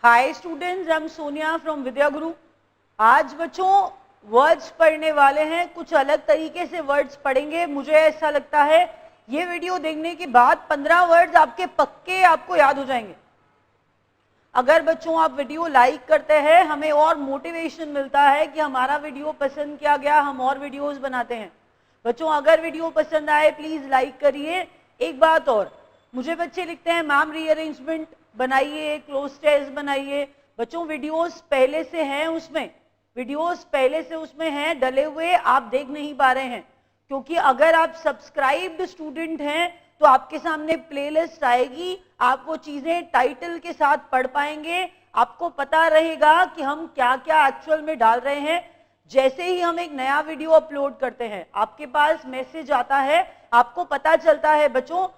Hi students, I am Sonia from Vidya Guru. आज बच्चों words पढ़ने वाले हैं, कुछ अलग तरीके से वर्ड्स पढ़ेंगे। मुझे ऐसा लगता है ये वीडियो देखने के बाद 15 वर्ड्स आपके पक्के आपको याद हो जाएंगे। अगर बच्चों आप वीडियो लाइक करते हैं, हमें और मोटिवेशन मिलता है कि हमारा वीडियो पसंद किया गया, हम और वीडियोस बनाते हैं। बच्चों अगर वीडियो पसंद आए प्लीज लाइक करिए। एक बात और, मुझे बच्चे लिखते हैं मैम रीअरेंजमेंट बनाइए, क्लोज टेस्ट बनाइए। बच्चों वीडियोस पहले से हैं, उसमें हैं डले हुए, आप देख नहीं पा रहे हैं क्योंकि अगर आप सब्सक्राइब्ड स्टूडेंट हैं तो आपके सामने प्लेलिस्ट आएगी, आप वो चीजें टाइटल के साथ पढ़ पाएंगे, आपको पता रहेगा कि हम क्या क्या एक्चुअल में डाल रहे हैं। जैसे ही हम एक नया वीडियो अपलोड करते हैं आपके पास मैसेज आता है, आपको पता चलता है। बच्चों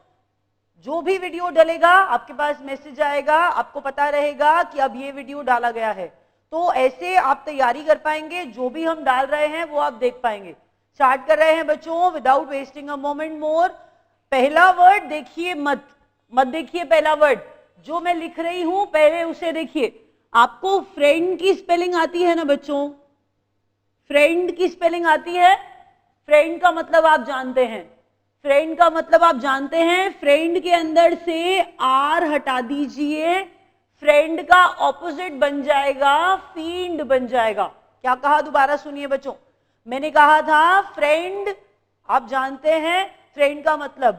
जो भी वीडियो डलेगा आपके पास मैसेज आएगा, आपको पता रहेगा कि अब ये वीडियो डाला गया है। तो ऐसे आप तैयारी कर पाएंगे, जो भी हम डाल रहे हैं वो आप देख पाएंगे। स्टार्ट कर रहे हैं बच्चों विदाउट वेस्टिंग अ मोमेंट मोर। पहला वर्ड देखिए, मत देखिए पहला वर्ड जो मैं लिख रही हूं, पहले उसे देखिए। आपको फ्रेंड की स्पेलिंग आती है ना बच्चों? फ्रेंड की स्पेलिंग आती है? फ्रेंड का मतलब आप जानते हैं, फ्रेंड के अंदर से आर हटा दीजिए, फ्रेंड का ऑपोजिट बन जाएगा फींड बन जाएगा। क्या कहा दोबारा सुनिए बच्चों, मैंने कहा था फ्रेंड, आप जानते हैं फ्रेंड का मतलब,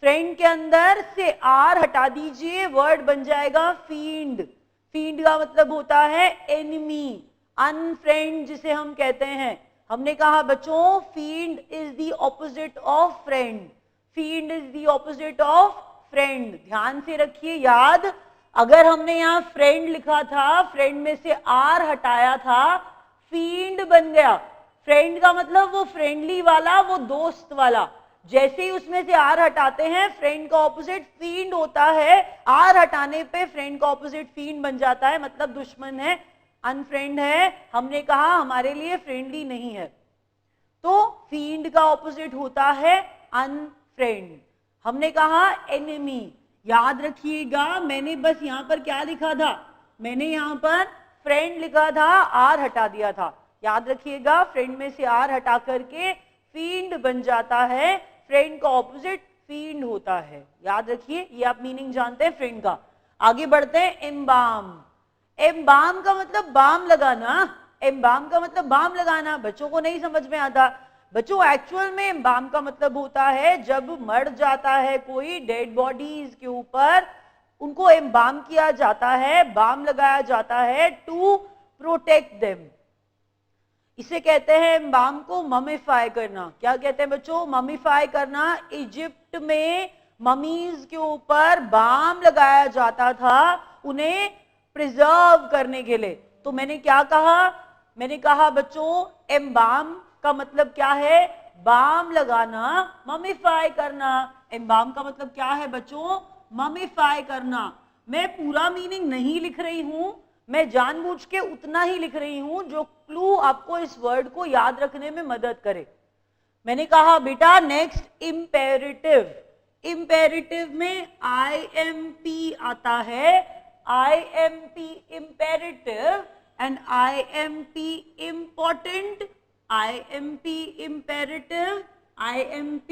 फ्रेंड के अंदर से आर हटा दीजिए, वर्ड बन जाएगा फींड। फींड का मतलब होता है एनिमी, अनफ्रेंड जिसे हम कहते हैं। हमने कहा बच्चों fiend is the opposite of friend, fiend is the opposite of friend. ध्यान से रखिए याद, अगर हमने यहाँ फ्रेंड लिखा था, फ्रेंड में से आर हटाया था, फींड बन गया। फ्रेंड का मतलब वो फ्रेंडली वाला, वो दोस्त वाला। जैसे ही उसमें से आर हटाते हैं फ्रेंड का ऑपोजिट फींड होता है, आर हटाने पे फ्रेंड का ऑपोजिट फींड बन जाता है, मतलब दुश्मन है, अनफ्रेंड है। हमने कहा हमारे लिए फ्रेंडली नहीं है, तो फींड का ऑपोजिट होता है अनफ्रेंड। हमने कहा एनिमी, याद रखिएगा मैंने बस यहां पर क्या लिखा था, मैंने यहां पर फ्रेंड लिखा था, आर हटा दिया था। याद रखिएगा फ्रेंड में से आर हटा करके फींड बन जाता है, फ्रेंड का ऑपोजिट फींड होता है। याद रखिए, ये आप मीनिंग जानते हैं फ्रेंड का। आगे बढ़ते हैं, एम्बाम। एम्बाम का मतलब बाम लगाना, एम्बाम का मतलब बाम लगाना। बच्चों को नहीं समझ में आता। बच्चों एक्चुअल में एम्बाम का मतलब होता है जब मर जाता है कोई, डेड बॉडीज के ऊपर उनको एम्बाम किया जाता है, बाम लगाया जाता है टू प्रोटेक्ट देम। इसे कहते हैं एम्बाम को ममीफाई करना। क्या कहते हैं बच्चों? ममीफाई करना। इजिप्ट में ममीज के ऊपर बाम लगाया जाता था उन्हें प्रिजर्व करने के लिए। तो मैंने क्या कहा, मैंने कहा बच्चों एम्बाम का मतलब क्या है? बाम लगाना, ममीफाई करना। एम्बाम का मतलब क्या है बच्चों? ममीफाई करना। मैं पूरा मीनिंग नहीं लिख रही हूं, मैं जानबूझ के उतना ही लिख रही हूं जो क्लू आपको इस वर्ड को याद रखने में मदद करे। मैंने कहा बेटा नेक्स्ट इंपेरेटिव। इंपेरेटिव में IMP आता है, IMP imperative and IMP important, IMP imperative, IMP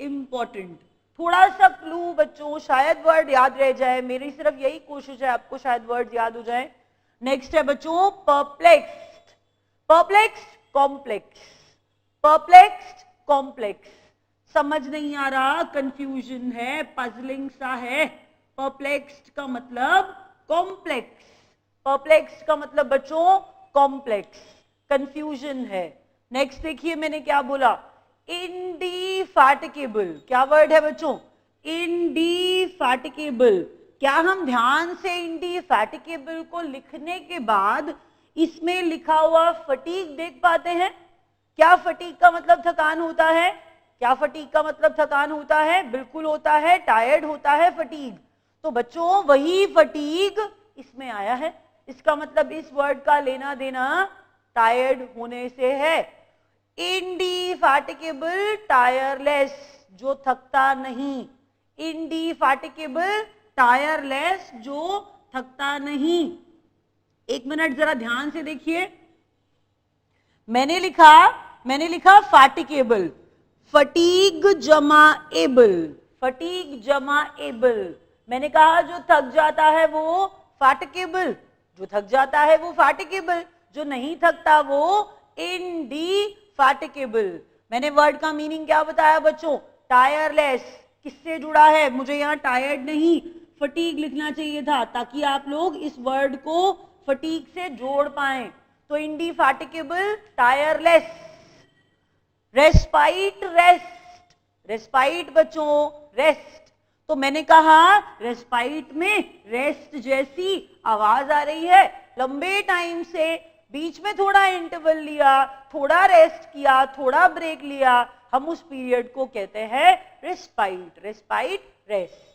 important। थोड़ा सा क्लू बच्चों, शायद वर्ड याद रह जाए, मेरी सिर्फ यही कोशिश है आपको शायद वर्ड याद हो जाए। नेक्स्ट है बच्चों perplexed. Perplexed complex, perplexed complex. समझ नहीं आ रहा, कंफ्यूजन है, पजलिंग सा है। परप्लेक्स्ड का मतलब कॉम्प्लेक्स, परप्लेक्स्ड का मतलब बच्चों कॉम्प्लेक्स, कंफ्यूजन है। नेक्स्ट देखिए मैंने क्या बोला, इंडिफैटिकेबल। क्या वर्ड है बच्चों? इंडिफैटिकेबल। क्या हम ध्यान से इंडिफैटिकेबल को लिखने के बाद इसमें लिखा हुआ फटीग देख पाते हैं? क्या फटीग का मतलब थकान होता है? क्या फटीग का मतलब थकान होता है? बिल्कुल होता है, टायर्ड होता है फटीग। तो बच्चों वही फटीग इसमें आया है। इसका मतलब इस वर्ड का लेना देना टायर्ड होने से है। इंडिफैटिकेबल टायरलेस, जो थकता नहीं। इंडिफैटिकेबल टायरलेस, जो थकता नहीं। एक मिनट जरा ध्यान से देखिए, मैंने लिखा फाटिकेबल, फटीग जमा एबल, फटीग जमा एबल। मैंने कहा जो थक जाता है वो फाटिकेबल, जो थक जाता है वो फाटिकेबल, जो नहीं थकता वो इनडिफैटिगेबल। मैंने वर्ड का मीनिंग क्या बताया बच्चों? टायरलेस। किससे जुड़ा है? मुझे यहाँ टायर्ड नहीं फटीग लिखना चाहिए था, ताकि आप लोग इस वर्ड को फटीग से जोड़ पाएं। तो इनडिफैटिगेबल, टायरलेस। रेस्पाइट, रेस्ट, रेस्पाइट बच्चों रेस्ट। तो मैंने कहा रेस्पाइट में रेस्ट जैसी आवाज आ रही है। लंबे टाइम से बीच में थोड़ा इंटरवल लिया, थोड़ा रेस्ट किया, थोड़ा ब्रेक लिया, हम उस पीरियड को कहते हैं रेस्पाइट। Respite, rest.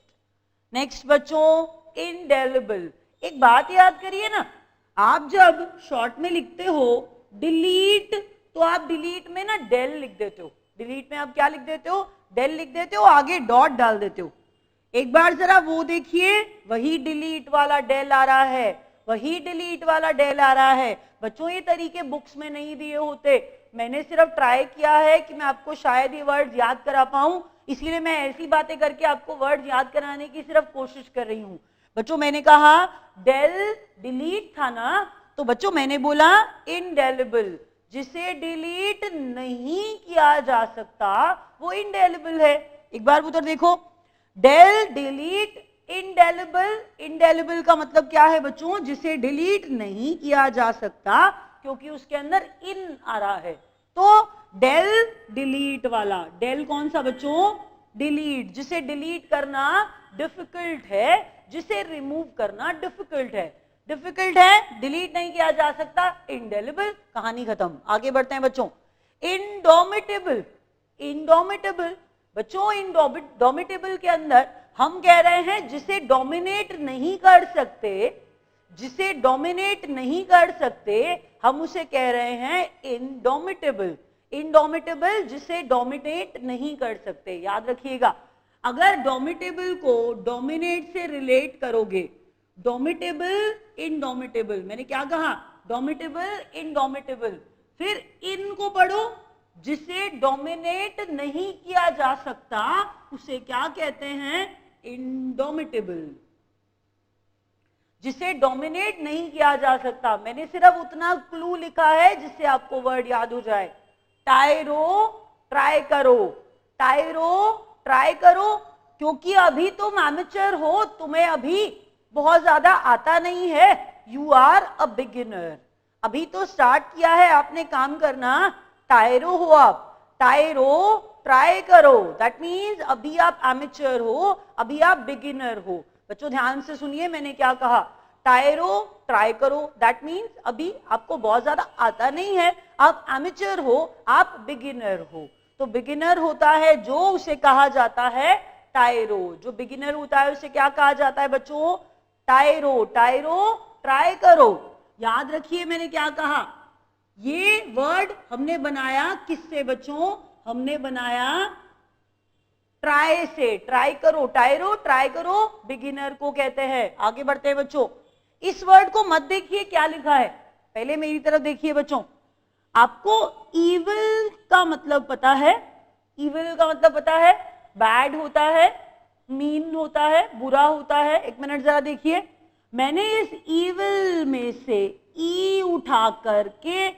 नेक्स्ट बच्चों, इंडेलिबल। एक बात याद करिए ना, आप जब शॉर्ट में लिखते हो डिलीट, तो आप डिलीट में ना डेल लिख देते हो। डिलीट में आप क्या लिख देते हो? डेल लिख देते हो, आगे डॉट डाल देते हो। एक बार जरा वो देखिए, वही डिलीट वाला डेल आ रहा है, वही डिलीट वाला डेल आ रहा है। बच्चों ये तरीके बुक्स में नहीं दिए होते, मैंने सिर्फ ट्राई किया है कि मैं आपको शायद ये वर्ड याद करा पाऊं, इसलिए मैं ऐसी बातें करके आपको वर्ड याद कराने की सिर्फ कोशिश कर रही हूं। बच्चों मैंने कहा डेल डिलीट था ना, तो बच्चों मैंने बोला इनडेलिबल, जिसे डिलीट नहीं किया जा सकता वो इनडेलिबल है। एक बार उधर देखो, डेल डिलीट इंडेलिबल। इंडेलिबल का मतलब क्या है बच्चों? जिसे डिलीट नहीं किया जा सकता, क्योंकि उसके अंदर इन आ रहा है। तो डेल डिलीट वाला, डेल कौन सा बच्चों? डिलीट, जिसे डिलीट करना डिफिकल्ट है, जिसे रिमूव करना डिफिकल्ट है। डिफिकल्ट है, डिलीट नहीं किया जा सकता, इंडेलिबल, कहानी खत्म। आगे बढ़ते हैं बच्चों। इंडोमिटेबल। इंडोमिटेबल बच्चों, इंडोमिटेबल के अंदर हम कह रहे हैं जिसे डोमिनेट नहीं कर सकते, जिसे डोमिनेट नहीं कर सकते, हम उसे कह रहे हैं इंडोमिटेबल। इंडोमिटेबल, जिसे डोमिनेट नहीं कर सकते। याद रखिएगा, अगर डोमिटेबल को डोमिनेट से रिलेट करोगे, डोमिटेबल इंडोमिटेबल, मैंने क्या कहा? डोमिटेबल इंडोमिटेबल। फिर इन को पढ़ो, जिसे डोमिनेट नहीं किया जा सकता उसे क्या कहते हैं? इंडोमिटेबल। जिसे डोमिनेट नहीं किया जा सकता, मैंने सिर्फ उतना क्लू लिखा है जिससे आपको वर्ड याद हो जाए। टायरो, ट्राई करो, टायरो ट्राई करो, क्योंकि अभी तुम एमेचर हो, तुम्हें अभी बहुत ज्यादा आता नहीं है, यू आर अ बिगिनर। अभी तो स्टार्ट किया है आपने काम करना, टायरो हो आप, टायरो ट्राई करो, दैट मीन्स अभी आप एमेचर हो, अभी आप बिगिनर हो। बच्चों ध्यान से सुनिए, मैंने क्या कहा? टायरो ट्राई करो, दैट मीन्स अभी आपको बहुत ज्यादा आता नहीं है, आप एमेचर हो, आप बिगिनर हो। तो बिगिनर होता है जो, उसे कहा जाता है टायरो। जो बिगिनर होता है उसे क्या कहा जाता है बच्चों? टायरो। टायरो ट्राई करो। याद रखिए मैंने क्या कहा, ये वर्ड हमने बनाया किससे बच्चों? हमने बनाया ट्राई से। ट्राई करो, टायरो ट्राई करो, बिगिनर को कहते हैं। आगे बढ़ते हैं बच्चों। इस वर्ड को मत देखिए क्या लिखा है, पहले मेरी तरफ देखिए बच्चों। आपको इविल का मतलब पता है? इविल का मतलब पता है? बैड होता है, मीन होता है, बुरा होता है। एक मिनट जरा देखिए, मैंने इस इविल में से ई उठा करके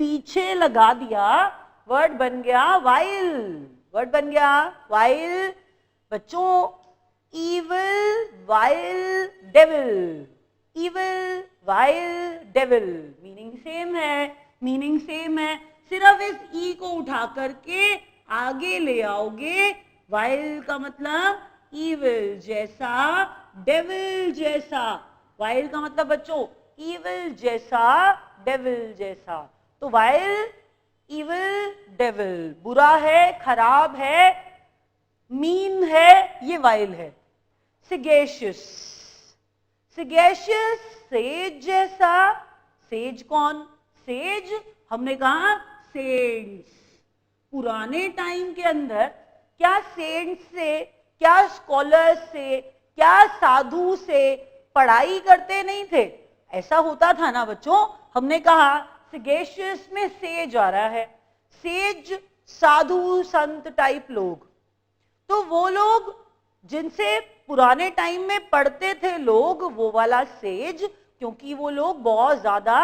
पीछे लगा दिया, वर्ड बन गया वाइल। वर्ड बन गया वाइल। बच्चों evil, while, devil. Evil, while, devil, meaning same है, मीनिंग सेम है। सिर्फ इस ई को उठा करके आगे ले आओगे। वाइल का मतलब इविल जैसा, डेविल जैसा। वाइल का मतलब बच्चों इविल जैसा, डेविल जैसा। तो वाइल, इविल, डेविल, बुरा है, खराब है, मीन है, ये वाइल है। सिगेशियस, सिगेशियस सेज जैसा। सेज कौन? सेज हमने कहा सेंट्स। पुराने टाइम के अंदर क्या सेंट्स से, क्या स्कॉलर्स से, क्या साधु से पढ़ाई करते नहीं थे? ऐसा होता था ना बच्चों, हमने कहा सगेशियस में सेज आ रहा है, सेज साधु संत टाइप लोग, तो वो लोग जिनसे पुराने टाइम में पढ़ते थे लोग, वो वाला सेज, क्योंकि वो लोग बहुत ज्यादा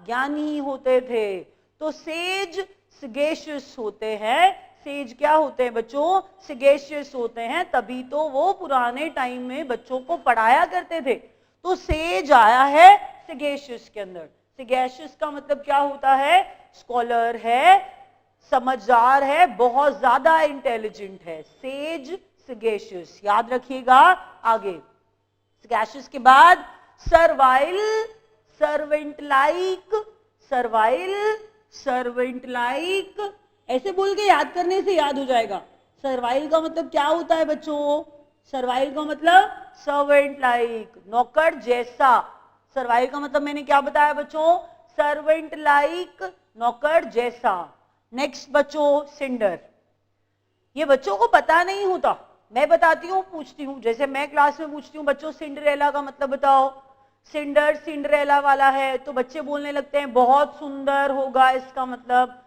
ज्ञानी होते थे, तो सेज सगेशियस होते हैं। सेज क्या होते हैं बच्चों? सगेशियस होते हैं, तभी तो वो पुराने टाइम में बच्चों को पढ़ाया करते थे। तो सेज आया है सगेशियस के अंदर। सगेशियस का मतलब क्या होता है? स्कॉलर है, समझदार है, बहुत ज्यादा इंटेलिजेंट है। सेज सगेशियस, याद रखिएगा। आगे सगेशियस के बाद servile, servant like, servile, servant like, ऐसे बोल के याद करने से याद हो जाएगा। सर्वाइल का मतलब क्या होता है बच्चों? सर्वाइल का मतलब सर्वेंट लाइक, नौकर जैसा। सर्वाइल का मतलब मैंने क्या बताया बच्चों? सर्वेंट लाइक, नौकर जैसा। नेक्स्ट बच्चों सिंडर, ये बच्चों को पता नहीं होता, मैं बताती हूँ, पूछती हूँ, जैसे मैं क्लास में पूछती हूँ बच्चों सिंड्रेला का मतलब बताओ। सिंडर सिंड्रेला वाला है तो बच्चे बोलने लगते हैं बहुत सुंदर होगा इसका मतलब,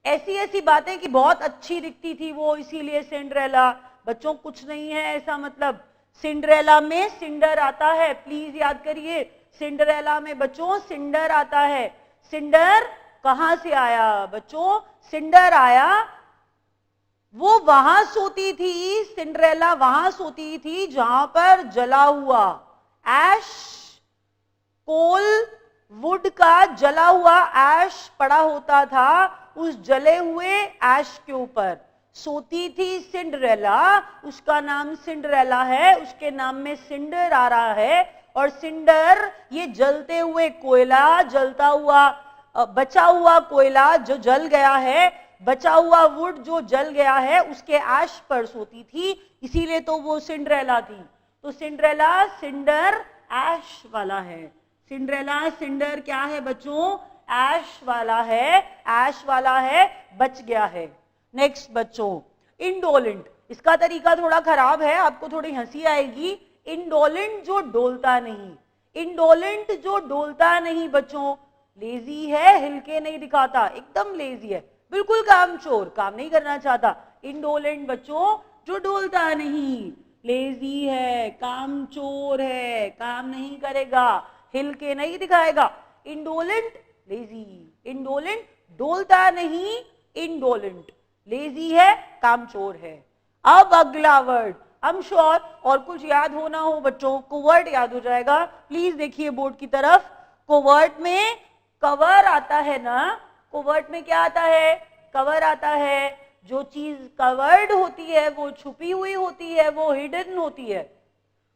ऐसी ऐसी बातें कि बहुत अच्छी दिखती थी वो इसीलिए सिंड्रेला। बच्चों कुछ नहीं है ऐसा मतलब। सिंड्रेला में सिंडर आता है, प्लीज याद करिए, सिंड्रेला में बच्चों सिंडर आता है। सिंडर कहां से आया बच्चों? सिंडर आया, वो वहां सोती थी, सिंड्रेला वहां सोती थी जहां पर जला हुआ ऐश, कोल, वुड का जला हुआ ऐश पड़ा होता था, उस जले हुए ऐश के ऊपर सोती थी सिंड्रेला। उसका नाम सिंड्रेला है, उसके नाम में सिंडर आ रहा है। और सिंडर ये जलते हुए कोयला, जलता हुआ बचा हुआ कोयला जो जल गया है, बचा हुआ वुड जो जल गया है, उसके ऐश पर सोती थी, इसीलिए तो वो सिंड्रेला थी। तो सिंड्रेला सिंडर ऐश वाला है। सिंड्रेला सिंडर क्या है बच्चों? ऐश वाला है, ऐश वाला है, बच गया है। नेक्स्ट बच्चों इंडोलेंट, इसका तरीका थोड़ा खराब है, आपको थोड़ी हंसी आएगी। इंडोलेंट जो डोलता नहीं, इंडोलेंट जो डोलता नहीं बच्चों, लेजी है, हिलके नहीं दिखाता, एकदम लेजी है, बिल्कुल कामचोर, काम नहीं करना चाहता। इंडोलेंट बच्चों जो डोलता नहीं, लेजी है, कामचोर है, काम नहीं करेगा, हिल के नहीं दिखाएगा। इंडोलेंट लेजी, इंडोलेंट डोलता नहीं, इंडोलेंट लेजी है, कामचोर है। अब अगला वर्ड, आई एम श्योर और कुछ याद होना हो बच्चों, कोवर्ट याद हो जाएगा। प्लीज देखिए बोर्ड की तरफ। कोवर्ट में कवर आता है ना, कोवर्ट में क्या आता है? कवर आता है। जो चीज कवर्ड होती है वो छुपी हुई होती है, वो हिडन होती है।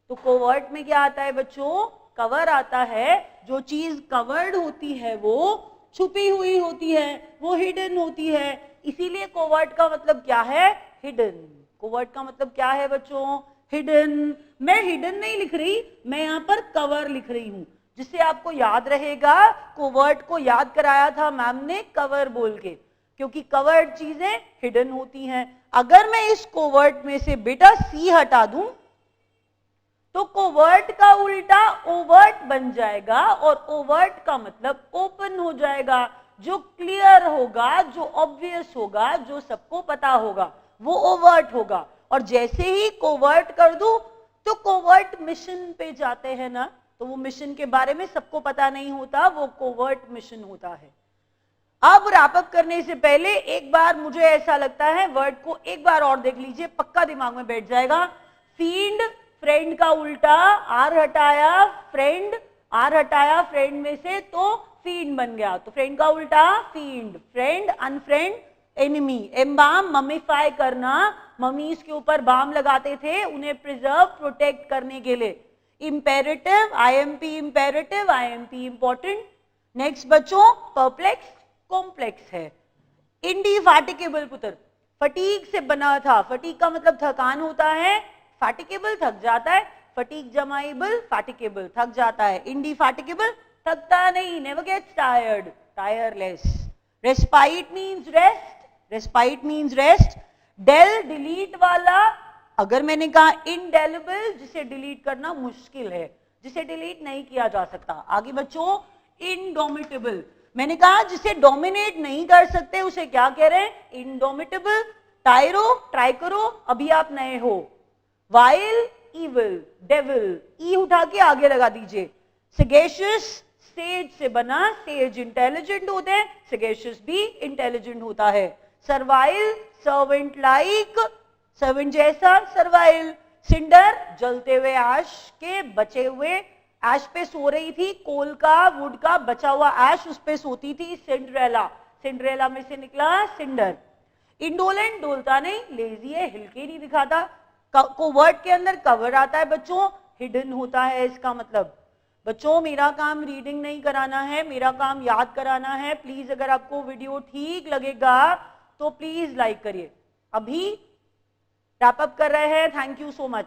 तो कोवर्ट में क्या आता है बच्चों? कवर आता है। जो चीज कवर्ड होती है वो छुपी हुई होती है, वो हिडन होती है, इसीलिए कोवर्ट का मतलब क्या है? हिडन। कोवर्ट का मतलब क्या है बच्चों? हिडन। मैं हिडन नहीं लिख रही, मैं यहाँ पर कवर लिख रही हूँ, जिससे आपको याद रहेगा। कोवर्ट को याद कराया था मैम ने कवर बोल के, क्योंकि कवर्ड चीजें हिडन होती हैं। अगर मैं इस कोवर्ट में से बेटा सी हटा दूं तो कोवर्ट का उल्टा ओवर्ट बन जाएगा, और ओवर्ट का मतलब ओपन हो जाएगा। जो क्लियर होगा, जो ऑब्वियस होगा, जो सबको पता होगा, वो ओवर्ट होगा। और जैसे ही कोवर्ट कर दूं तो कोवर्ट मिशन पे जाते हैं ना, तो वो मिशन के बारे में सबको पता नहीं होता, वो कोवर्ट मिशन होता है। अब रैप अप करने से पहले एक बार मुझे ऐसा लगता है वर्ड को एक बार और देख लीजिए, पक्का दिमाग में बैठ जाएगा। फील्ड, फ्रेंड का उल्टा, आर हटाया फ्रेंड, आर हटाया फ्रेंड में से तो फील्ड बन गया, तो फ्रेंड का उल्टा फील्ड, फ्रेंड, अनफ्रेंड, एनिमी। एम्बाम ममीफाई करना, ममीज के ऊपर बाम लगाते थे उन्हें प्रिजर्व, प्रोटेक्ट करने के लिए। Imperative, IMP imperative, IMP important. Next बच्चों परप्लेक्स, कॉम्प्लेक्स है। इंडिफैटिगेबल पुत्र, फटीक से बना था, फटीक का मतलब थकान होता है, फैटिकेबल थक जाता है, फटीक जमाइबल फैटिकेबल थक जाता है, इंडिफैटिगेबल थकता नहीं, never gets tired, tireless. Respite means rest, respite means rest. Del delete वाला, अगर मैंने कहा इंडेलिबल जिसे डिलीट करना मुश्किल है, जिसे डिलीट नहीं किया जा सकता। आगे बच्चों, इंडोमिटेबल, मैंने कहा जिसे डोमिनेट नहीं कर सकते उसे क्या कह रहे हैं, इंडोमिटेबल। टायरो, ट्राई करो, अभी आप नए हो। वाइल, इविल, डेविल, ई उठा के आगे लगा दीजिए। सगेशियस, सेज से बना, सेज इंटेलिजेंट होते हैं, सगेशियस भी इंटेलिजेंट होता है। सर्वाइल, सर्वेंट लाइक, सर्वेंट जैसा, सर्वाइल। सिंडर, जलते हुए ऐश के बचे हुए, ऐश पे सो रही थी, कोल का, वुड का बचा हुआ ऐश उस पे सोती थी, सिंड्रेला, सिंड्रेला में से निकला सिंडर। इंडोलेंट, डोलता नहीं, लेजी है, हिलके नहीं दिखाता। कोवर्ट के अंदर कवर आता है बच्चों, हिडन होता है इसका मतलब। बच्चों मेरा काम रीडिंग नहीं कराना है, मेरा काम याद कराना है। प्लीज अगर आपको वीडियो ठीक लगेगा तो प्लीज लाइक करिए। अभी रैप अप कर रहे हैं। Thank you so much.